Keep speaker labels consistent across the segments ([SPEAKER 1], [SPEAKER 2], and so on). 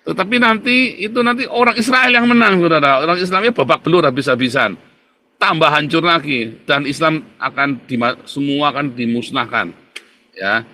[SPEAKER 1] Tetapi nanti orang Israel yang menang, saudara. Orang Islamnya babak belur habis-habisan. Tambah hancur lagi dan Islam semua akan dimusnahkan. Ya,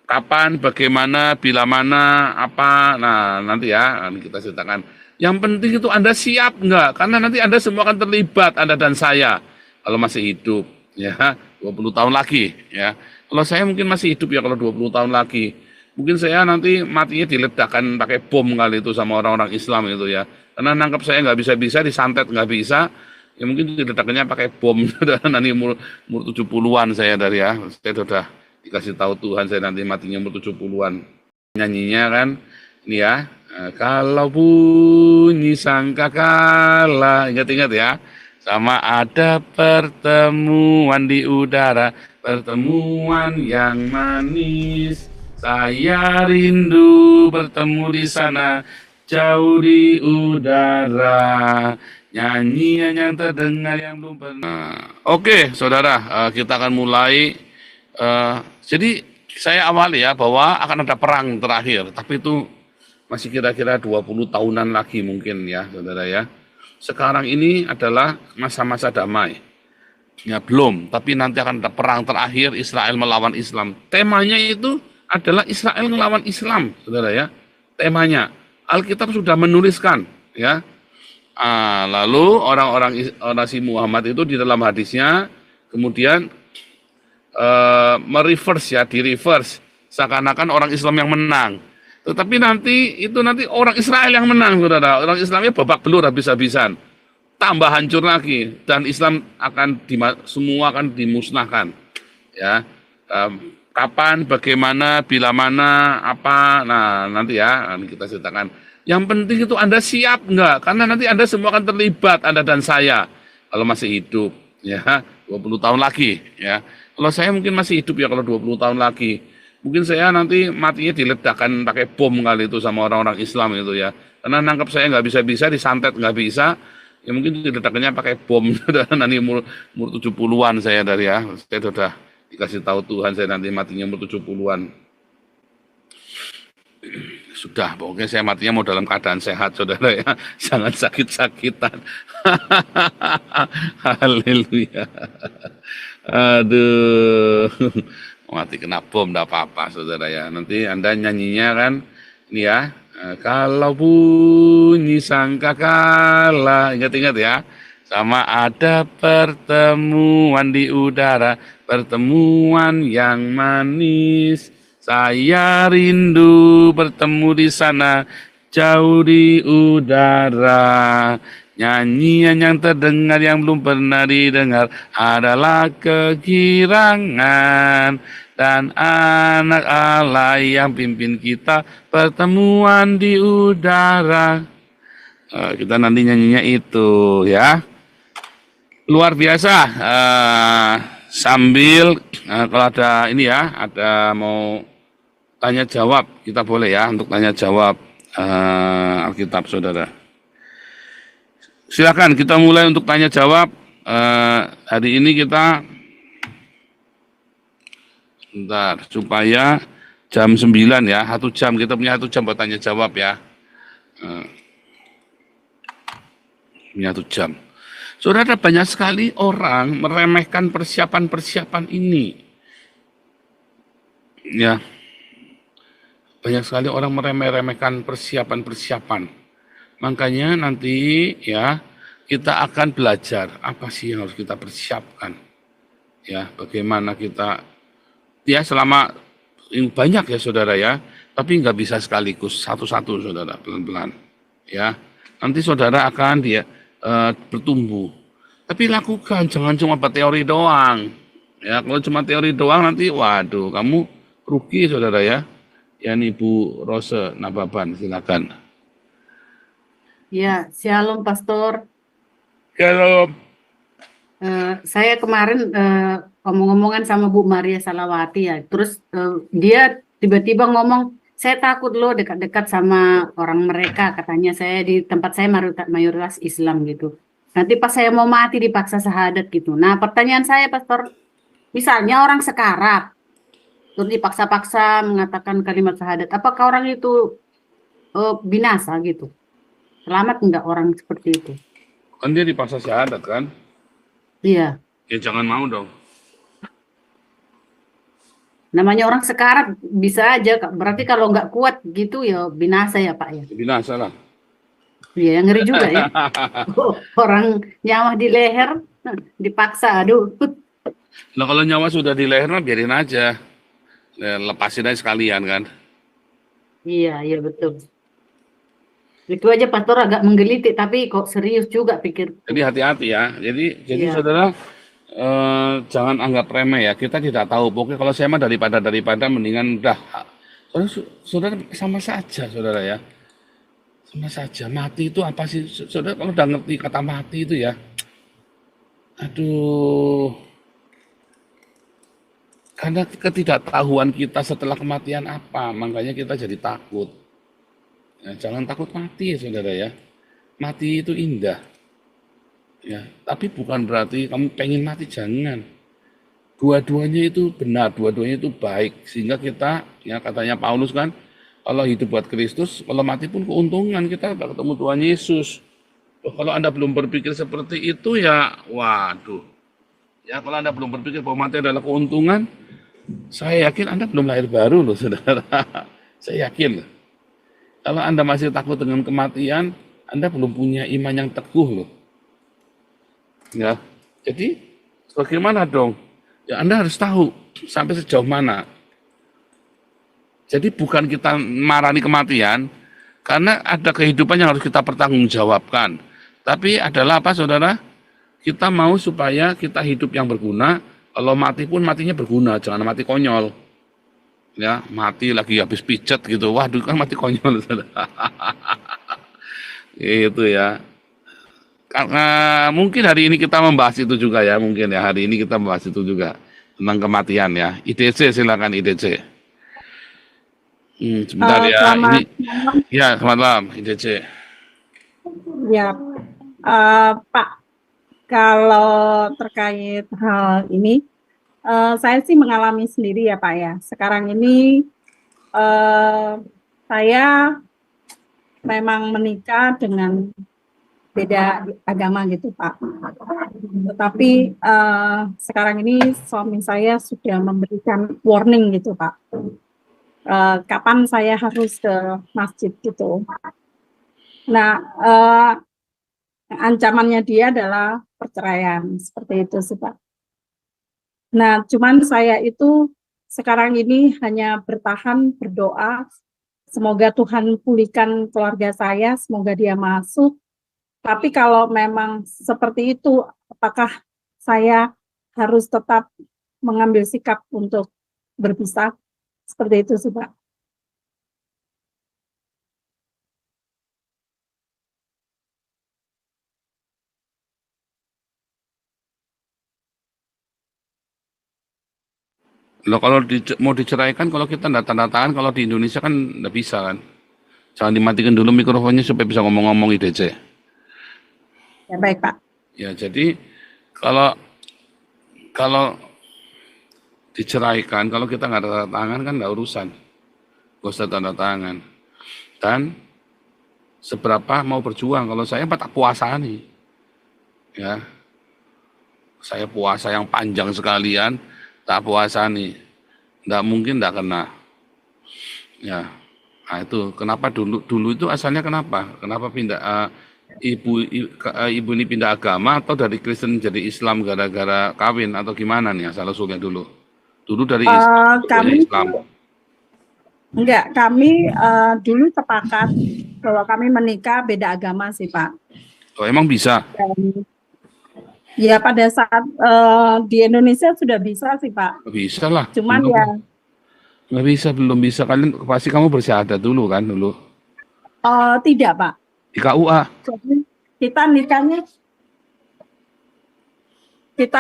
[SPEAKER 1] kapan, bagaimana, bila mana, apa, nah nanti ya nanti kita ceritakan. Yang penting itu Anda siap nggak? Karena nanti Anda semua akan terlibat, Anda dan saya, kalau masih hidup, ya 20 tahun lagi, ya. Kalau saya mungkin masih hidup ya kalau 20 tahun lagi. Mungkin saya nanti matinya diledakkan pakai bom kali itu sama orang-orang Islam itu ya. Karena nangkap saya nggak bisa-bisa, disantet nggak bisa, ya mungkin diledakkannya pakai bom. Nanti umur 70-an saya dari ya. Saya sudah dikasih tahu Tuhan saya nanti matinya umur 70-an. Nyanyinya kan ini ya, kalau bunyi sangkakala, ingat-ingat ya, sama ada pertemuan di udara, pertemuan yang manis, saya rindu bertemu di sana, jauh di udara, nyanyian yang terdengar yang belum pernah. Oke, saudara, kita akan mulai. Jadi saya awali ya bahwa akan ada perang terakhir, tapi itu masih kira-kira 20 tahunan lagi mungkin ya, saudara ya. Sekarang ini adalah masa-masa damai. Ya belum, tapi nanti akan ada perang terakhir Israel melawan Islam. Temanya itu adalah Israel melawan Islam, saudara ya. Temanya Alkitab sudah menuliskan, ya. Lalu orang-orang orasi Muhammad itu di dalam hadisnya kemudian mereverse ya, di reverse seakan-akan orang Islam yang menang. Tetapi nanti orang Israel yang menang, saudara. Orang Islamnya babak belur habis-habisan. Tambah hancur lagi dan Islam semua akan dimusnahkan. Ya, kapan, bagaimana, bila mana, apa, nah nanti ya nanti kita ceritakan. Yang penting itu Anda siap nggak? Karena nanti Anda semua akan terlibat, Anda dan saya, kalau masih hidup, ya 20 tahun lagi, ya. Kalau saya mungkin masih hidup ya kalau 20 tahun lagi. Mungkin saya nanti matinya diledakkan pakai bom kali itu sama orang-orang Islam itu ya. Karena nangkap saya nggak bisa-bisa, disantet nggak bisa, ya mungkin diledakkannya pakai bom. Nanti umur 70-an saya dari ya. Saya sudah dikasih tahu Tuhan saya nanti matinya umur 70-an. Sudah, pokoknya saya matinya mau dalam keadaan sehat, saudara ya. Jangan sakit-sakitan. Haleluya. Aduh, mati kena bom, enggak apa-apa, saudara ya. Nanti Anda nyanyinya kan, ini ya. Kalau bunyi sangkakala, ingat-ingat ya. Sama ada pertemuan di udara, pertemuan yang manis. Saya rindu bertemu di sana, jauh di udara. Nyanyian yang terdengar yang belum pernah didengar adalah kegirangan dan anak Allah yang pimpin kita pertemuan di udara. Kita nanti nyanyinya itu ya. Luar biasa. Sambil kalau ada ini ya, ada mau tanya jawab, kita boleh ya untuk tanya jawab Alkitab, saudara. Silakan kita mulai untuk tanya jawab. Hari ini kita bentar supaya jam 9 ya, 1 jam, kita punya 1 jam buat tanya jawab ya. Punya 1 jam. Saudara, banyak sekali orang meremehkan persiapan-persiapan ini. Ya. Banyak sekali orang meremehkan persiapan-persiapan. Makanya nanti ya kita akan belajar apa sih yang harus kita persiapkan. Ya, bagaimana kita ya selama banyak ya saudara ya, tapi nggak bisa sekaligus satu-satu saudara, pelan-pelan. Ya, nanti saudara akan bertumbuh. Tapi lakukan, jangan cuma teori doang. Ya, kalau cuma teori doang nanti waduh, kamu rugi saudara ya. Ya, Ibu Rose Nababan, silakan.
[SPEAKER 2] Ya, shalom Pastor.
[SPEAKER 1] Kalau
[SPEAKER 2] Saya kemarin ngomong-ngomongan sama Bu Maria Salawati ya. Terus dia tiba-tiba ngomong, saya takut loh dekat-dekat sama orang mereka. Katanya saya di tempat saya mayoritas Islam gitu. Nanti pas saya mau mati dipaksa syahadat gitu. Nah, pertanyaan saya Pastor, misalnya orang sekarat terus dipaksa-paksa mengatakan kalimat syahadat, apakah orang itu binasa gitu. Selamat enggak orang seperti itu?
[SPEAKER 1] Kan dia dipaksa syahadat kan?
[SPEAKER 2] Iya,
[SPEAKER 1] Ya jangan mau dong.
[SPEAKER 2] namanya orang sekarat bisa aja, Kak. Berarti kalau nggak kuat gitu ya binasa ya, Pak ya.
[SPEAKER 1] Binasa lah.
[SPEAKER 2] Iya, ngeri juga ya. Orang nyawa di leher dipaksa, aduh.
[SPEAKER 1] Nah kalau nyawa sudah di leher mah biarin aja. Ya, lepasin aja sekalian kan.
[SPEAKER 2] Iya, iya betul. Itu aja pastor agak menggelitik, tapi kok serius juga pikirku.
[SPEAKER 1] Jadi hati-hati ya. Jadi
[SPEAKER 2] Iya,
[SPEAKER 1] saudara jangan anggap remeh ya. Kita tidak tahu. Pokoknya kalau saya mah daripada mendingan udah. Saudara sama saja saudara ya. Sama saja. Mati itu apa sih? Saudara kalau udah ngerti kata mati itu ya. Aduh. Karena ketidaktahuan kita setelah kematian apa. Makanya kita jadi takut. Ya, jangan takut mati ya saudara ya. Mati itu indah. Ya, tapi bukan berarti kamu pengen mati, jangan. Dua-duanya itu benar, dua-duanya itu baik. Sehingga kita, ya katanya Paulus kan, kalau hidup buat Kristus, kalau mati pun keuntungan, kita ketemu Tuhan Yesus. Oh, kalau Anda belum berpikir seperti itu ya, waduh. Ya kalau Anda belum berpikir bahwa mati adalah keuntungan, saya yakin Anda belum lahir baru loh saudara. Saya yakin loh. Kalau Anda masih takut dengan kematian, Anda belum punya iman yang teguh loh. Ya, jadi bagaimana dong? Ya Anda harus tahu sampai sejauh mana. Jadi bukan kita marani kematian, karena ada kehidupan yang harus kita pertanggungjawabkan. Tapi adalah apa saudara? Kita mau supaya kita hidup yang berguna, kalau mati pun matinya berguna, jangan mati konyol. Ya, mati lagi habis pijet gitu. Waduh kan mati konyol saudara. Itu ya. Karena mungkin hari ini kita membahas itu juga ya, mungkin ya hari ini kita membahas itu juga tentang kematian ya. IDC silakan IDC. Sebentar ya, ini
[SPEAKER 3] Selamat malam
[SPEAKER 1] ya selamat malam IDC.
[SPEAKER 3] ya Pak. Kalau terkait hal ini, saya sih mengalami sendiri ya Pak ya. Sekarang ini saya memang menikah dengan beda agama gitu Pak. Tetapi sekarang ini suami saya sudah memberikan warning gitu Pak. Kapan saya harus ke masjid gitu. Nah, ancamannya dia adalah perceraian, seperti itu sih Pak. Nah, cuman saya itu sekarang ini hanya bertahan, berdoa, semoga Tuhan pulihkan keluarga saya, semoga dia masuk. Tapi kalau memang seperti itu, apakah saya harus tetap mengambil sikap untuk berpisah? Seperti itu sih Pak.
[SPEAKER 1] Loh kalau mau diceraikan kalau kita nggak tanda tangan kalau di Indonesia kan nggak bisa kan. Jangan dimatikan dulu mikrofonnya supaya bisa ngomong-ngomong IDC.
[SPEAKER 3] Ya baik Pak.
[SPEAKER 1] Ya jadi kalau kalau diceraikan kalau kita nggak ada tanda tangan kan nggak urusan. Gak usah tanda tangan. Dan seberapa mau berjuang kalau saya tak puasa nih. Ya, saya puasa yang panjang sekalian, tak puasa nih. Nggak mungkin nggak kena. Ya, nah itu kenapa dulu itu asalnya kenapa? Kenapa pindah ibu ini pindah agama atau dari Kristen jadi Islam gara-gara kawin atau gimana nih asal usulnya dulu? Dulu dari Islam.
[SPEAKER 3] Kami dulu sepakat bahwa kami menikah beda agama sih Pak.
[SPEAKER 1] Oh emang bisa?
[SPEAKER 3] Dan, ya pada saat di Indonesia sudah bisa sih Pak.
[SPEAKER 1] Bisa lah.
[SPEAKER 3] Cuman
[SPEAKER 1] belum,
[SPEAKER 3] ya
[SPEAKER 1] nggak bisa, belum bisa. Kalian pasti kamu bersyahadat dulu kan dulu?
[SPEAKER 3] tidak Pak.
[SPEAKER 1] Di KUA.
[SPEAKER 3] Jadi kita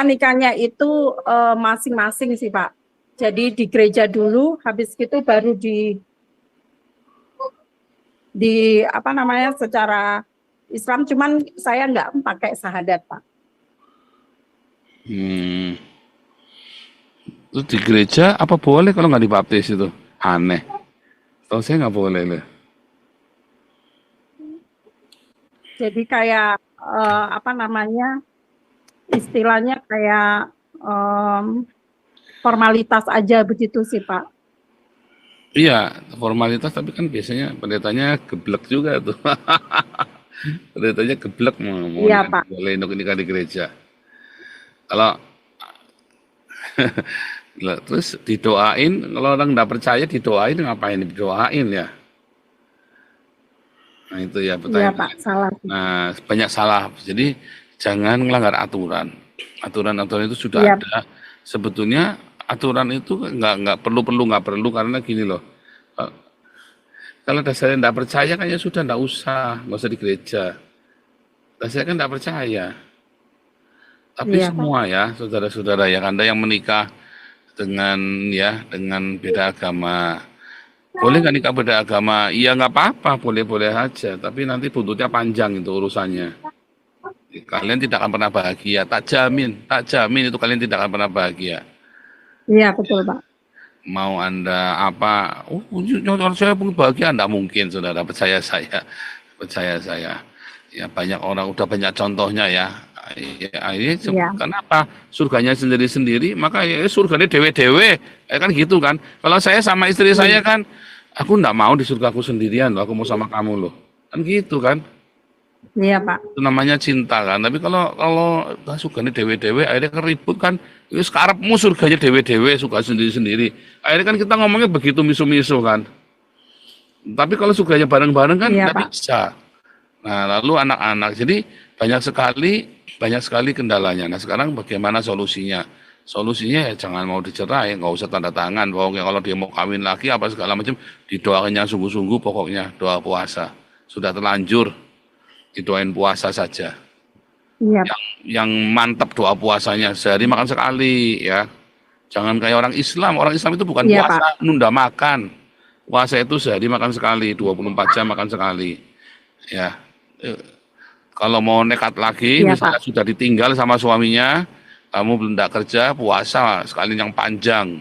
[SPEAKER 3] nikahnya itu masing-masing sih Pak. Jadi di gereja dulu, habis itu baru di apa namanya secara Islam. Cuman saya nggak pakai syahadat Pak.
[SPEAKER 1] Terus di gereja apa boleh kalau nggak dibaptis itu? Aneh. Tahu saya nggak boleh loh.
[SPEAKER 3] Jadi kayak apa namanya, istilahnya kayak formalitas aja begitu sih Pak.
[SPEAKER 1] Iya, formalitas tapi kan biasanya pendetanya geblek juga tuh. Pendetanya geblek mau
[SPEAKER 3] Iya Pak.
[SPEAKER 1] boleh nikah di gereja. Kalau terus didoain, kalau orang nggak percaya didoain ngapain didoain ya? Nah itu ya
[SPEAKER 3] Iya Pak,
[SPEAKER 1] pertanyaan.
[SPEAKER 3] salah.
[SPEAKER 1] Nah banyak salah. Jadi jangan melanggar aturan. Aturan-aturan itu sudah
[SPEAKER 3] Iya,
[SPEAKER 1] ada. Sebetulnya aturan itu nggak perlu karena gini loh. eh, Kalau dasarnya nggak percaya kan ya sudah nggak usah di gereja. Dasarnya kan nggak percaya. Tapi
[SPEAKER 3] iya Pak.
[SPEAKER 1] semua ya saudara-saudara ya Anda yang menikah dengan beda agama. Boleh nggak nikah beda agama? Iya nggak apa-apa, boleh-boleh aja. Tapi nanti buntutnya panjang itu urusannya. Kalian tidak akan pernah bahagia. Tak jamin itu kalian tidak akan pernah bahagia.
[SPEAKER 3] Iya betul Pak.
[SPEAKER 1] Mau Anda apa? Oh, nyonya saya pun bahagia, Anda mungkin, saudara. Percaya saya, percaya saya. Ya banyak orang udah banyak contohnya ya. Ya, ini
[SPEAKER 3] Iya,
[SPEAKER 1] kenapa surganya sendiri-sendiri? Maka ya surganya dewe-dewe, kan gitu kan? Kalau saya sama istri saya
[SPEAKER 3] iya,
[SPEAKER 1] kan, aku nggak mau di surgaku sendirian loh. Aku mau sama kamu loh. Kan gitu kan?
[SPEAKER 3] iya Pak.
[SPEAKER 1] Itu namanya cinta kan. Tapi kalau surganya dewe-dewe, akhirnya kan ribut kan. Itu sekarapmu surganya dewe-dewe, suka sendiri-sendiri. Akhirnya kan kita ngomongnya begitu misu-misu kan. Tapi kalau surganya bareng-bareng kan
[SPEAKER 3] Iya
[SPEAKER 1] nggak
[SPEAKER 3] Pak.
[SPEAKER 1] bisa. Nah, lalu anak-anak. Jadi banyak sekali kendalanya. Nah, sekarang bagaimana solusinya? Solusinya ya jangan mau dicerai, nggak usah tanda tangan. Pokoknya kalau dia mau kawin lagi apa segala macam, didoakannya sungguh-sungguh pokoknya doa puasa. Sudah terlanjur, didoain puasa saja.
[SPEAKER 3] Iya Pak.
[SPEAKER 1] Yang mantap doa puasanya sehari makan sekali ya. Jangan kayak orang Islam. Orang Islam itu bukan
[SPEAKER 3] Iya Pak.
[SPEAKER 1] puasa, nunda makan. Puasa itu sehari makan sekali, 24 jam makan sekali. Ya. Eh, Kalau mau nekat lagi,
[SPEAKER 3] Iya Pak.
[SPEAKER 1] misalnya sudah ditinggal sama suaminya, kamu belum tidak kerja, puasa sekali yang panjang,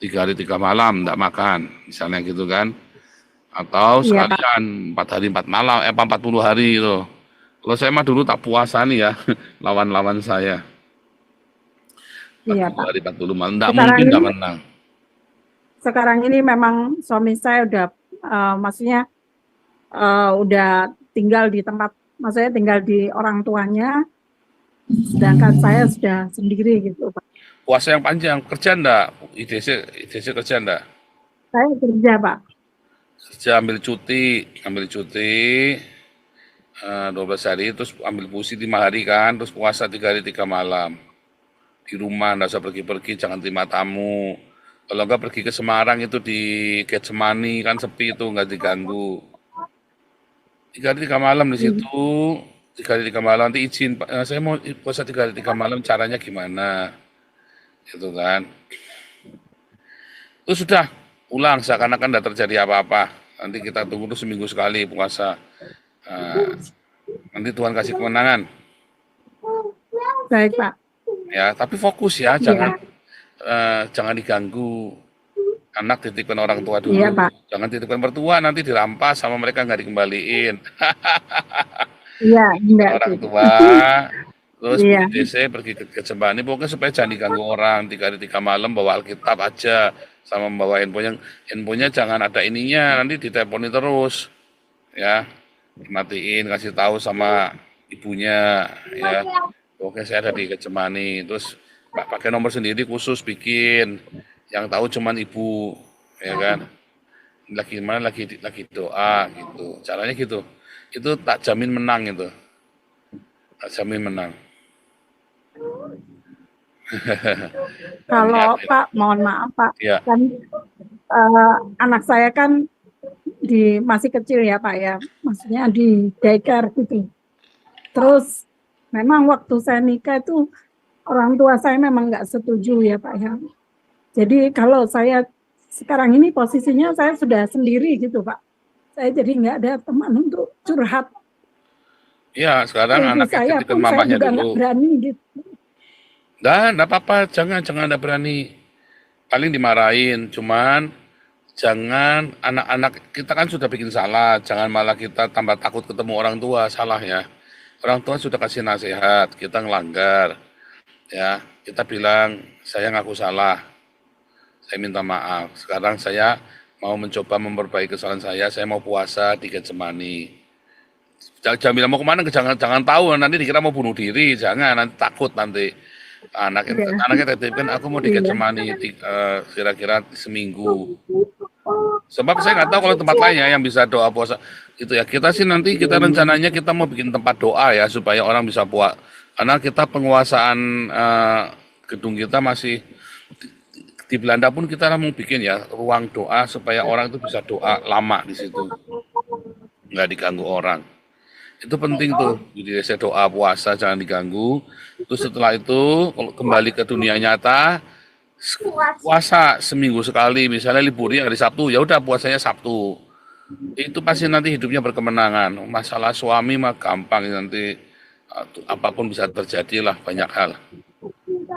[SPEAKER 1] 3 hari 3 malam tidak makan, misalnya gitu kan, atau
[SPEAKER 3] Iya Pak.
[SPEAKER 1] sekalian 4 hari 4 malam, 40 hari itu. Kalau saya mah dulu tak puasa nih ya, lawan-lawan saya,
[SPEAKER 3] Iya
[SPEAKER 1] 40
[SPEAKER 3] Pak.
[SPEAKER 1] hari 40 malam, tidak
[SPEAKER 3] Sekarang
[SPEAKER 1] mungkin
[SPEAKER 3] ini,
[SPEAKER 1] tidak menang.
[SPEAKER 3] sekarang ini memang suami saya udah, maksudnya udah tinggal di tempat, maksudnya tinggal di orang tuanya, sedangkan saya sudah sendiri gitu Pak.
[SPEAKER 1] Puasa yang panjang, kerja enggak? IDC kerja enggak?
[SPEAKER 3] Saya kerja Pak.
[SPEAKER 1] Kerja ambil cuti 12 hari, terus ambil pusi 5 hari kan, terus puasa 3 hari 3 malam. Di rumah, nggak usah pergi-pergi, jangan terima tamu. Kalau nggak pergi ke Semarang itu di Getsemani, kan sepi itu, nggak diganggu. 3 hari 3 malam di
[SPEAKER 3] Iya,
[SPEAKER 1] situ, 3 hari 3 malam, nanti izin, Pak, saya mau puasa 3 hari 3 malam, caranya gimana? Gitu kan. Terus sudah, pulang, seakan-akan nggak terjadi apa-apa. Nanti kita tunggu tuh seminggu sekali puasa. Nah, nanti Tuhan kasih kemenangan.
[SPEAKER 3] baik Pak.
[SPEAKER 1] Ya, tapi fokus ya, jangan
[SPEAKER 3] Iya,
[SPEAKER 1] jangan diganggu. Anak titipkan orang tua
[SPEAKER 3] iya
[SPEAKER 1] dulu,
[SPEAKER 3] Pak.
[SPEAKER 1] jangan titipkan mertua nanti dirampas sama mereka nggak dikembaliin.
[SPEAKER 3] Iya, enggak
[SPEAKER 1] Orang
[SPEAKER 3] sih.
[SPEAKER 1] tua, terus pergi
[SPEAKER 3] Iya,
[SPEAKER 1] DC, pergi ke Jembani, pokoknya supaya jangan diganggu orang. 3 hari 3 malam bawa Alkitab aja, sama membawa handphonenya jangan ada ininya, nanti diteleponi terus, ya, dimatiin, kasih tahu sama ibunya, ya. Oke, saya ada di Kecemani, terus pakai nomor sendiri khusus bikin, yang tahu cuman ibu, ya kan. Lagi mana lagi doa gitu, caranya gitu. Itu tak jamin menang itu, tak jamin menang.
[SPEAKER 3] kalau
[SPEAKER 1] Niat,
[SPEAKER 3] Pak, mohon maaf Pak,
[SPEAKER 1] ya.
[SPEAKER 3] kan anak saya kan masih kecil ya Pak ya, maksudnya di daycare gitu. Terus memang waktu saya nikah itu orang tua saya memang nggak setuju ya Pak ya. Jadi kalau saya sekarang ini posisinya saya sudah sendiri gitu Pak. Saya jadi nggak ada teman untuk curhat.
[SPEAKER 1] Ya, sekarang
[SPEAKER 3] Baby
[SPEAKER 1] anaknya
[SPEAKER 3] saya
[SPEAKER 1] titipkan
[SPEAKER 3] pun saya
[SPEAKER 1] mamahnya
[SPEAKER 3] juga nggak
[SPEAKER 1] dulu.
[SPEAKER 3] berani gitu.
[SPEAKER 1] Enggak apa-apa, jangan ada berani. Paling dimarahin, cuman Jangan anak-anak kita kan sudah bikin salah, jangan malah kita tambah takut ketemu orang tua, salah ya. Orang tua sudah kasih nasihat, kita ngelanggar, ya. Kita bilang, saya ngaku salah, saya minta maaf. Sekarang saya mau mencoba memperbaiki kesalahan saya mau puasa di Getsemani. Jangan bilang mau kemana, jangan tahu nanti dikira mau bunuh diri, jangan nanti takut nanti. Anaknya titipkan aku mau di Getsemani kira-kira seminggu. Sebab saya nggak tahu kalau tempat lainnya yang bisa doa puasa itu ya. Kita sih nanti kita rencananya kita mau bikin tempat doa ya supaya orang bisa puasa. Karena kita penguasaan gedung kita masih di Belanda pun kita mau bikin ya ruang doa supaya orang itu bisa doa lama di situ, nggak diganggu orang. Itu penting tuh. Jadi saya doa puasa jangan diganggu. Terus setelah itu kalau kembali ke dunia nyata puasa seminggu sekali, misalnya liburnya hari Sabtu, ya udah puasanya Sabtu. Itu pasti nanti hidupnya berkemenangan. Masalah suami mah gampang nanti apapun bisa terjadi lah banyak hal,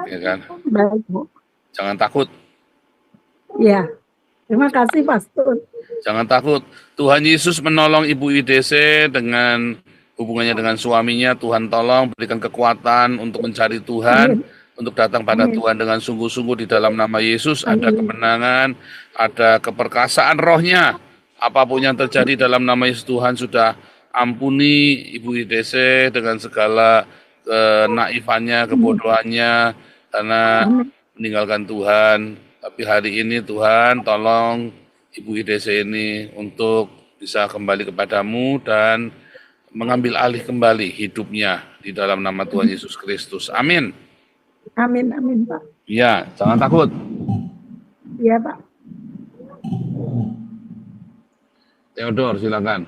[SPEAKER 1] ya kan?
[SPEAKER 3] Baik, Bu.
[SPEAKER 1] Jangan takut,
[SPEAKER 3] Ya, terima kasih, Pastor.
[SPEAKER 1] jangan takut. Tuhan Yesus menolong Ibu IDC dengan hubungannya dengan suaminya. Tuhan tolong berikan kekuatan untuk mencari Tuhan, untuk datang pada Tuhan dengan sungguh-sungguh di dalam nama Yesus. Ada kemenangan, ada keperkasaan rohnya. Apapun yang terjadi dalam nama Yesus, Tuhan sudah ampuni Ibu IDC dengan segala kenaifannya, kebodohannya, karena meninggalkan Tuhan. Tapi hari ini Tuhan tolong Ibu IDC ini untuk bisa kembali kepadamu dan mengambil alih kembali hidupnya di dalam nama Tuhan Yesus Kristus. Amin.
[SPEAKER 3] Amin, amin, Pak.
[SPEAKER 1] Ya, jangan takut.
[SPEAKER 3] Iya, Pak.
[SPEAKER 1] Theodor, silakan.